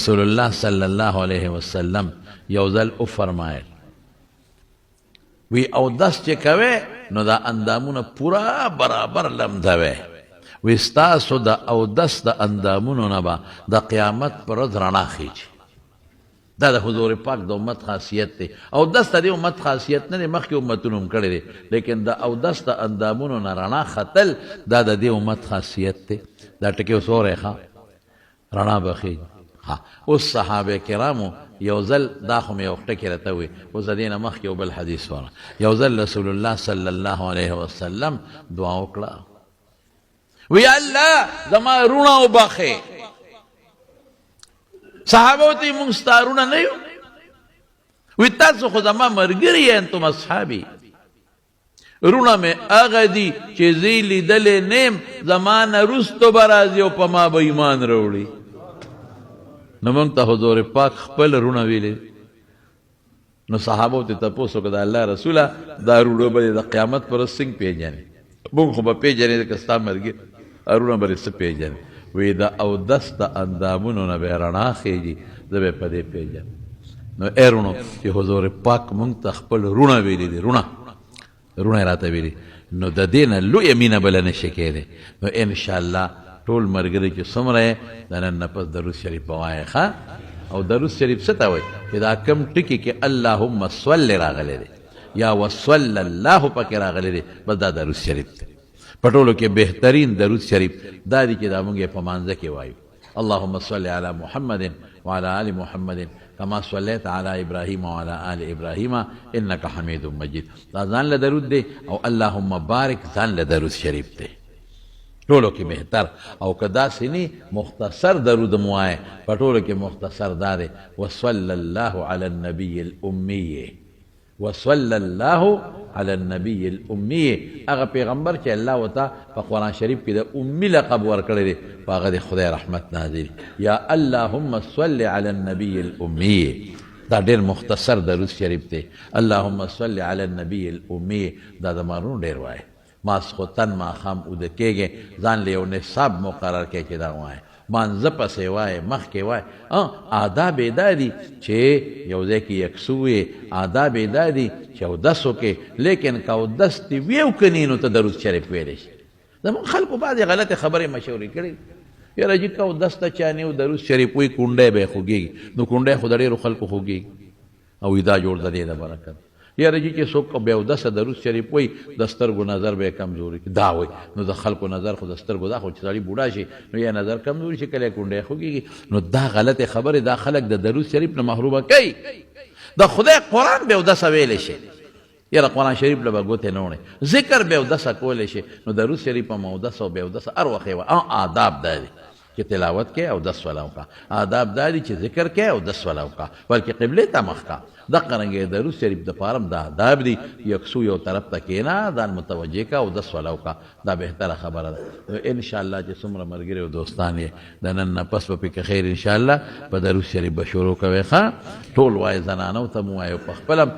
رسول الله صلی الله علیه وسلم یو ځل وفرمایل وی اودس چې کوئ نو دا اندامونه پورا برابر لمدوئ وی ستاسو د اودس د اندامونو نه به د قیامت پر ورځ رڼا خیږي دا د حضور پاک د امت خاصیت دی اودس د دې امت خاصیت نه دی مخکې امتونو هم کړی دی لیکن د اودس د اندامونو نه رڼا ختل دا د دې امت خاصیت دی دا ټکي اوس وری ښه رڼا به خیږي اوس صحابه کرامو یو ځل دا خو مې یو ټکي راته ووایي اوس د دې نه مخکې یو بل حدیث وره یو ځل رسول الله صلی الله علیه وسلم دعا وکړه وی الله زما رونه وبخې صحابه ورته مونږ ستا رونه نه یو وی تاسو خو زما ملګري یې انتم اصحابي رونه مې هغه دي چې زه یې لیدلی نیم زما نه وروسته به راځي او په ما به ایمان راوړي نو مونږ ته حضور پاک خپل رونه ویلې نو صحابه ورته تپوس وکړه د الله رسوله دا رونه به د قیامت پر ورځ څنګه پېژنې مونږ خو به پېژنې ځکه ستا ملګري رونه به څه پېژنې وی د اودس د اندامونو نه به رڼا خیږي زه به په دې پېژنم نو ای رونو چې حضور پاک مونږ ته خپل رونه ویلي دي رونه یې راته ویلي نو د دې نه لویه مینه بله نشي کېدی نو انشاءالله ټول ملګري چې څومره یې د نن نه پس درود شریف به وایې ښه او درود شریف څه ته وایي چې دا کم ټکي کې اللهم صل راغلی دی یا وصل الله پکې راغلی دی بس دا درود شریف دی په ټولو کې بهترین درود شریف دا دی چې دا مونږ یې په مانځه کې وایو اللهم صل علی محمد وعلى آل محمد كما صليت على إبراهيم وعلى آل إبراهيم إنك حميد مجيد دا ځان له درود دی او اللهم بارک ځان له درود شریف دی ټولو کې بهتر او که داسې نه مختصر درود مو وایې په ټولو کې مختصر دا دی وصلی الله علی النبي الأمي وصلی الله علی النبي الأمي هغه پیغمبر چې الله ورته په قرآن شریف کې د امي لقب ورکړی دی په هغه د خدای رحمت نازل یا اللهم صل علی النبي الأمي دا ډېر مختصر درود شریف دی اللهم صل علی النبي الأمي دا د مارونو ډېر وایي ماسخوتن ماښام اوده کېږي ځان له یو نصاب مقرر کړي چې دا وایي مانځه پسې وایي مخکې وایي آداب یې دا دي چې یو ځای کې یکسو وي آداب یې دا دي چې اودس وکړې لیکن که اودس دې وي او که نو ته درود شریف ویلی شي زموږ خلکو بعضې غلطې خبرې مشورې کړي یاره جي که اودس ته چا نه درود شریف وایي کونډی به یې خوږېږي نو کونډی خو د ډېرو خلکو خوږېږي او دا جوړ د دې د برکت یاره جي چې څوک بې اودسه درود شریف وایي د سترګو نظر به یې کمزوري دا وایي نو د خلکو نظر خو د سترګو دا خو چې سړي بوډا شي نو یا نظر کمزوري شي کله یې کونډی خوږېږي نو دا غلطې خبرې دا خلک د درود شریف نه محرومه کوي د خدای قرآن بې اودسه ویلی شي یاره قرآن شریف له به ګوتې نه وړې ذکر بې اودسه کولی شي نو درود شریف هم اودسه او بې اودسه هر وخت یې آداب دا دی چې تلاوت کې اودس ولا وکړه آداب دا دي چې ذکر کې اودس ولا وکړه بلکې قبلې ته مخ کړه دقه رنګې درود شریف د پاره دا آداب دي یکسو یو طرف ته کېنه ځان متوجه کړه اودس ولا وکړه دا بهتره خبره ده انشاءالله چې څومره ملګري او دوستان یې د نن نه پس به پکې خیر انشاءالله په درود شریف به شروع کوئ ښه ټول وایي زنانو ته مو وایو په خپله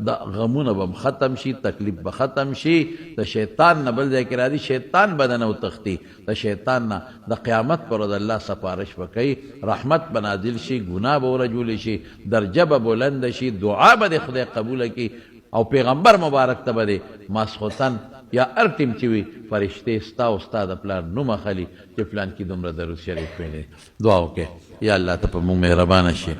د غمونه به ختم شي تکلیف به ختم شي د شیطان نه بل ځای کې راځي شیطان به نه وتښتي د شیطان نه د قیامت پر ورځ الله سپارش به کوي رحمت به نازل شي ګناه به ورجولی شي درجه به بلند شي دعا به د خدای قبوله کړي او پیغمبر مبارک ته به د ماسخوتن یا هر ټیم چې وي فرشتې ستا او ستا د پلار نوم اخلي چې فلان کې دومره درود شریف ویلی دعا وکړې یا الله ته په موږ مهربانه شي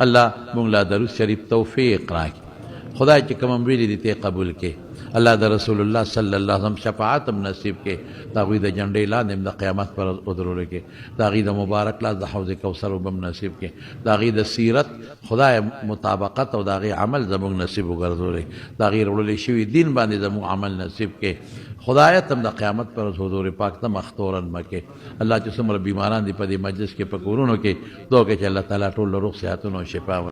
الله موږ لا درود شریف توفیق راکړي خدای چې کوم ویلي دي ته قبول کړي الله د رسول الله صلی الله علیه وسلم شفاعت هم نصیب کړي د هغوی د جنډې لاندې د قیامت پر ودرولو کې د هغوی د مبارک لاس د حوض کوثر هم نصیب کړي د هغوی د سیرت خدای مطابقت او د هغوی عمل زموږ نصیب وګرځولی د هغوی وړلی شوي دین باندې زموږ عمل نصیب کړي خدایت هم د قیامت پر حضور پاک ته مختورن مکې الله چې څومره بیماران دي په دې مجلس کې په کورونو کې دعا کوي چې الله تعالی ټول له روغ صحتونو او شفا